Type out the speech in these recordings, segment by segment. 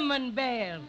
Cinnamon Bear.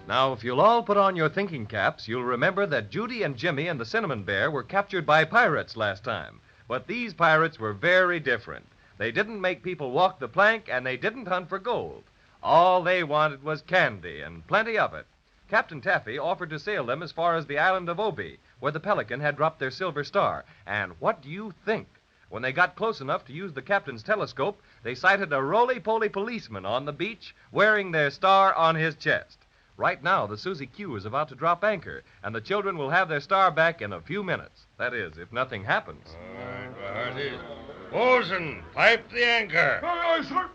Now, if you'll all put on your thinking caps, you'll remember that Judy and Jimmy and the Cinnamon Bear were captured by pirates last time. But these pirates were very different. They didn't make people walk the plank, and they didn't hunt for gold. All they wanted was candy, and plenty of it. Captain Taffy offered to sail them as far as the island of Obi, where the Pelican had dropped their silver star. And what do you think? When they got close enough to use the captain's telescope, they sighted a roly-poly policeman on the beach wearing their star on his chest. Right now, the Susie Q is about to drop anchor, and the children will have their star back in a few minutes. That is, if nothing happens. All right, Bosun, pipe the anchor. Aye, sir.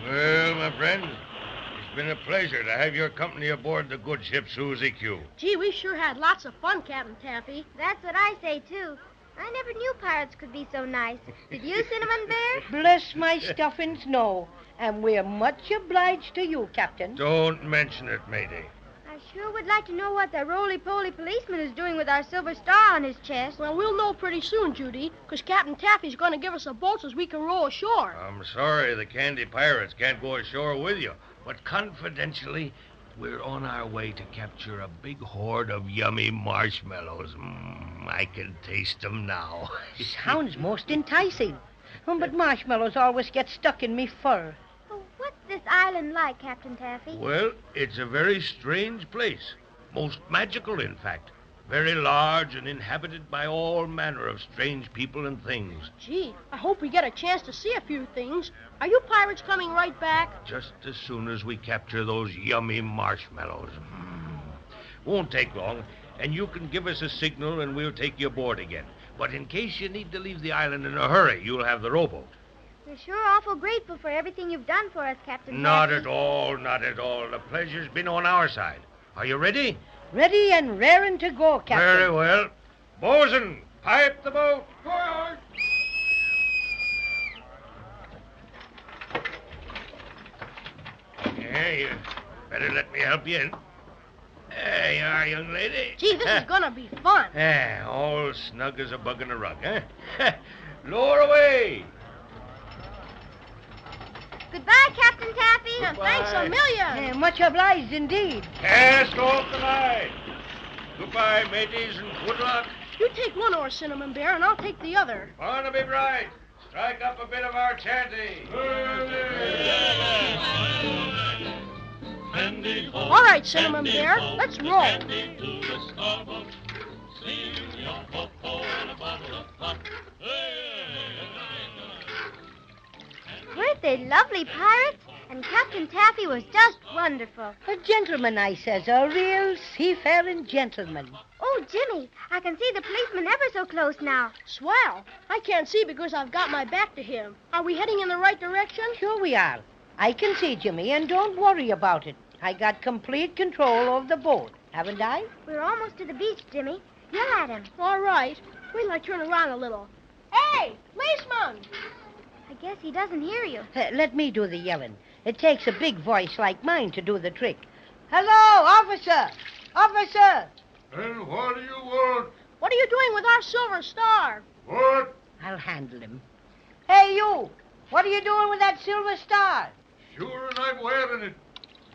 Well, my friend, it's been a pleasure to have your company aboard the good ship Susie Q. Gee, we sure had lots of fun, Captain Taffy. That's what I say, too. I never knew pirates could be so nice. Did you, Cinnamon Bear? Bless my stuffings, no. And we're much obliged to you, Captain. Don't mention it, matey. I sure would like to know what that roly-poly policeman is doing with our silver star on his chest. Well, we'll know pretty soon, Judy, because Captain Taffy's going to give us a boat so we can row ashore. I'm sorry the candy pirates can't go ashore with you, but confidentially, we're on our way to capture a big hoard of yummy marshmallows. I can taste them now. Sounds most enticing. But marshmallows always get stuck in me fur. Oh, what's this island like, Captain Taffy? Well, it's a very strange place. Most magical, in fact. Very large and inhabited by all manner of strange people and things. Gee, I hope we get a chance to see a few things. Are you pirates coming right back? Just as soon as we capture those yummy marshmallows. Won't take long, and you can give us a signal and we'll take you aboard again. But in case you need to leave the island in a hurry, you'll have the rowboat. We're sure awful grateful for everything you've done for us, Captain Not Taffy. at all, not at all. The pleasure's been on our side. Are you ready? Ready and raring to go, Captain. Very well. Bosun, pipe the boat. Aye, Yeah, you better let me help you in. There you are, young lady. Gee, this is going to be fun. All snug as a bug in a rug, huh? Lower away. Goodbye, Captain Taffy. And thanks a million. Much obliged indeed. Cast off the line. Goodbye, mateys, and good luck. You take one oar, Cinnamon Bear, and I'll take the other. Barnaby Bright, strike up a bit of our chanty. All right, Cinnamon Bear, let's roll. Weren't they lovely pirates? And Captain Taffy was just wonderful. A gentleman, I says, a real seafaring gentleman. Oh, Jimmy, I can see the policeman ever so close now. Swell. I can't see because I've got my back to him. Are we heading in the right direction? Sure we are. I can see, Jimmy, and don't worry about it. I got complete control of the boat, haven't I? We're almost to the beach, Jimmy. Yell at him. All right. Wait till I turn around a little. Hey, policeman! I guess he doesn't hear you. Let me do the yelling. It takes a big voice like mine to do the trick. Hello, officer! Officer! And what do you want? What are you doing with our silver star? What? I'll handle him. Hey, you! What are you doing with that silver star? Sure, and I'm wearing it.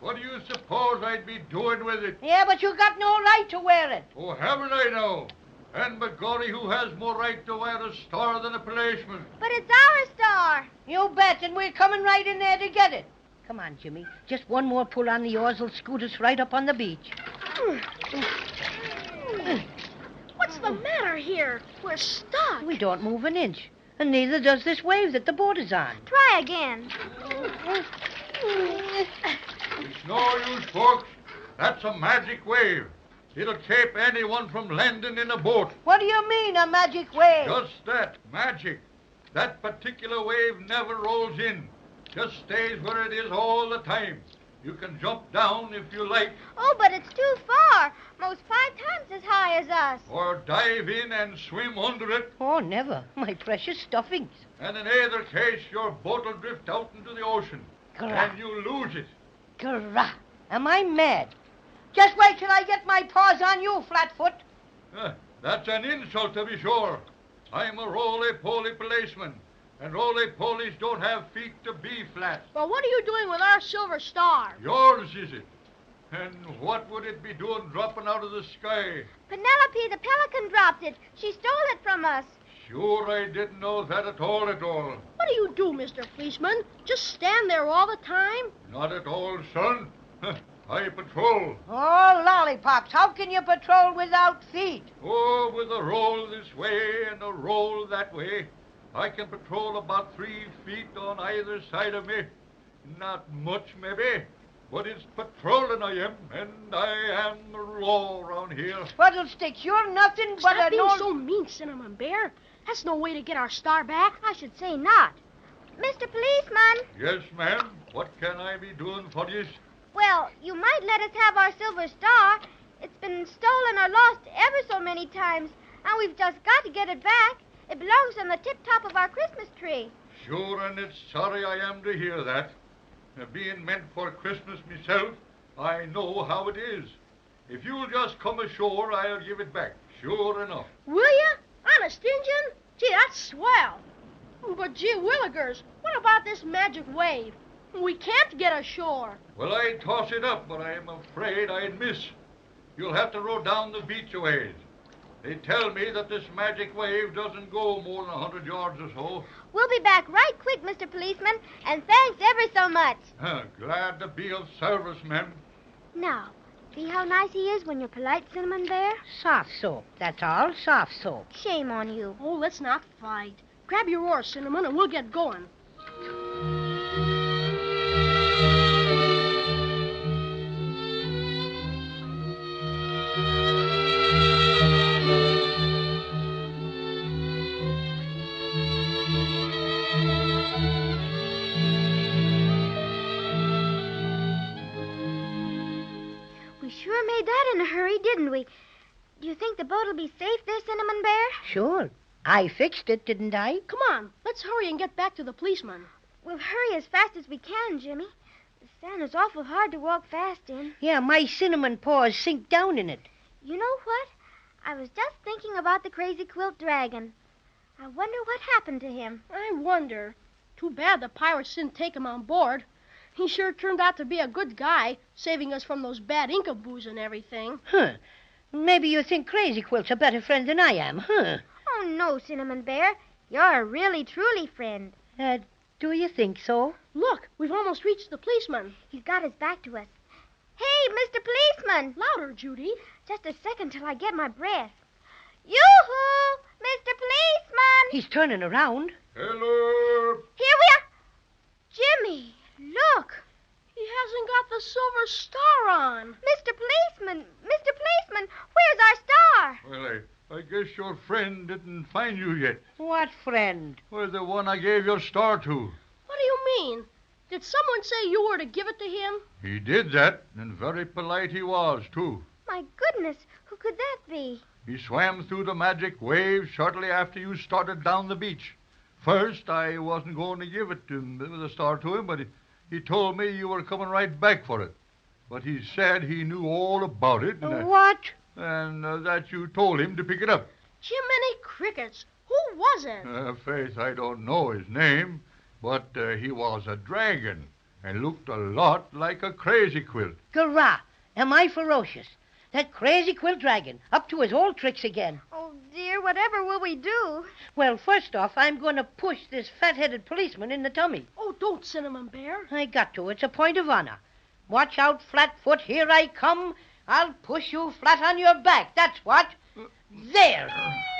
What do you suppose I'd be doing with it? Yeah, but you got no right to wear it. Oh, haven't I now? And begorry, who has more right to wear a star than a policeman? But it's our star. You bet, and we're coming right in there to get it. Come on, Jimmy. Just one more pull on the oars will scoot us right up on the beach. What's the matter here? We're stuck. We don't move an inch, and neither does this wave that the boat is on. Try again. It's no use, folks. That's a magic wave. It'll keep anyone from landing in a boat. What do you mean, a magic wave? Just that, magic. That particular wave never rolls in. Just stays where it is all the time. You can jump down if you like. Oh, but it's too far. Most 5 times as high as us. Or dive in and swim under it. Oh, never. My precious stuffings. And in either case, your boat will drift out into the ocean. Grah. And you lose it. Grah. Am I mad? Just wait till I get my paws on you, Flatfoot. That's an insult, to be sure. I'm a roly-poly policeman. And roly-polies don't have feet to be flat. Well, what are you doing with our silver star? Yours, is it? And what would it be doing dropping out of the sky? Penelope the pelican dropped it. She stole it from us. Sure, I didn't know that at all. What do you do, Mr. Policeman? Just stand there all the time? Not at all, son. I patrol. Oh, lollipops. How can you patrol without feet? Oh, with a roll this way and a roll that way. I can patrol about 3 feet on either side of me. Not much, maybe. But it's patrolling I am, and I am the law around here. Fiddlesticks, you're nothing but Stop an being old... so mean, Cinnamon Bear. That's no way to get our star back. I should say not. Mr. Policeman. Yes, ma'am. What can I be doing for you? Well, you might let us have our silver star. It's been stolen or lost ever so many times, and we've just got to get it back. It belongs on the tip-top of our Christmas tree. Sure, and it's sorry I am to hear that. Being meant for Christmas myself, I know how it is. If you'll just come ashore, I'll give it back, sure enough. Will you? Honest, Injun? Gee, that's swell. But gee willikers, what about this magic wave? We can't get ashore. Well, I'd toss it up, but I'm afraid I'd miss. You'll have to row down the beach a ways. They tell me that this magic wave doesn't go more than 100 yards or so. We'll be back right quick, Mr. Policeman, and thanks ever so much. Glad to be of service, ma'am. Now, see how nice he is when you're polite, Cinnamon Bear? Soft soap. That's all, soft soap. Shame on you. Oh, let's not fight. Grab your oar, Cinnamon, and we'll get going. We sure made that in a hurry, didn't we? Do you think the boat will be safe there, Cinnamon Bear? Sure. I fixed it, didn't I? Come on, let's hurry and get back to the policeman. We'll hurry as fast as we can, Jimmy. The sand is awful hard to walk fast in. Yeah, my cinnamon paws sink down in it. You know what? I was just thinking about the crazy quilt dragon. I wonder what happened to him. I wonder. Too bad the pirates didn't take him on board. He sure turned out to be a good guy, saving us from those bad Incaboos and everything. Huh. Maybe you think Crazy Quilt's a better friend than I am, huh? Oh, no, Cinnamon Bear. You're a really, truly friend. Do you think so? Look, we've almost reached the policeman. He's got his back to us. Hey, Mr. Policeman! Louder, Judy. Just a second till I get my breath. Yoo-hoo! Mr. Policeman! He's turning around. Hello! Here we are! Jimmy, look! He hasn't got the silver star on. Mr. Policeman! Mr. Policeman! Where's our star? Well, I guess your friend didn't find you yet. What friend? Well, the one I gave your star to. What do you mean? Did someone say you were to give it to him? He did that, and very polite he was, too. My goodness, who could that be? He swam through the magic wave shortly after you started down the beach. First, I wasn't going to give it to him, the star to him, but he told me you were coming right back for it. But he said he knew all about it. What? And that you told him to pick it up. Jiminy Crickets. Who was it? Faith, I don't know his name, but he was a dragon and looked a lot like a crazy quilt. Gurrah! Am I ferocious? That crazy quilt dragon, up to his old tricks again. Oh, dear, whatever will we do? Well, first off, I'm going to push this fat-headed policeman in the tummy. Oh, don't, Cinnamon Bear. I got to. It's a point of honor. Watch out, Flatfoot. Here I come. I'll push you flat on your back. That's what. There.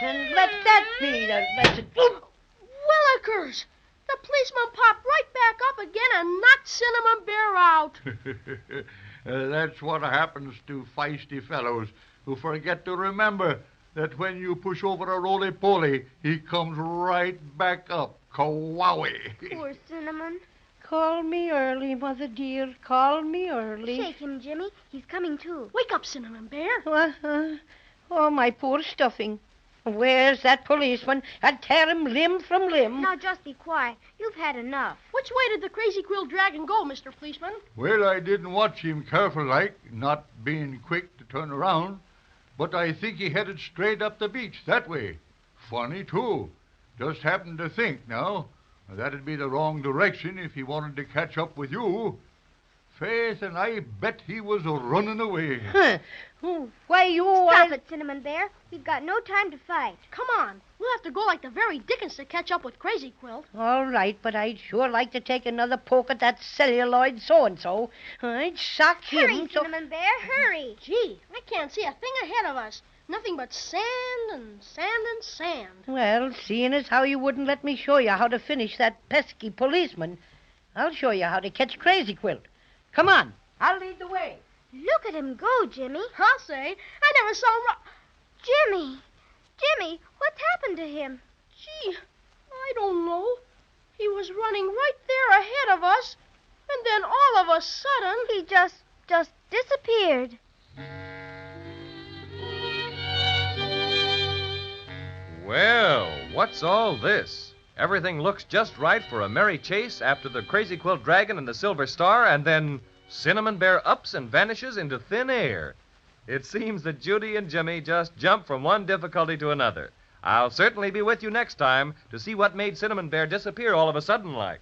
And let that be the message. Willikers! The policeman popped right back up again and knocked Cinnamon Bear out. That's what happens to feisty fellows who forget to remember that when you push over a roly-poly, he comes right back up. Kawowie. Poor Cinnamon. Call me early, Mother dear. Call me early. Shake him, Jimmy. He's coming too. Wake up, Cinnamon Bear. Oh, my poor stuffing. Where's that policeman? I'd tear him limb from limb. Now, just be quiet. You've had enough. Which way did the crazy quill dragon go, Mr. Policeman? Well, I didn't watch him careful like, not being quick to turn around. But I think he headed straight up the beach, that way. Funny, too. Just happened to think, now. That'd be the wrong direction if he wanted to catch up with you. Faith, and I bet he was running away. Huh. Why, you... Stop it, Cinnamon Bear. We've got no time to fight. Come on. We'll have to go like the very Dickens to catch up with Crazy Quilt. All right, but I'd sure like to take another poke at that celluloid so-and-so. I'd sock Hurry, him... Cinnamon Bear, hurry. Gee, I can't see a thing ahead of us. Nothing but sand and sand and sand. Well, seeing as how you wouldn't let me show you how to finish that pesky policeman, I'll show you how to catch Crazy Quilt. Come on, I'll lead the way. Look at him go, Jimmy. I'll say, I never saw Jimmy! Jimmy, what's happened to him? Gee, I don't know. He was running right there ahead of us, and then all of a sudden... He just disappeared. Well, what's all this? Everything looks just right for a merry chase after the Crazy Quilt Dragon and the Silver Star, and then Cinnamon Bear ups and vanishes into thin air. It seems that Judy and Jimmy just jumped from one difficulty to another. I'll certainly be with you next time to see what made Cinnamon Bear disappear all of a sudden like.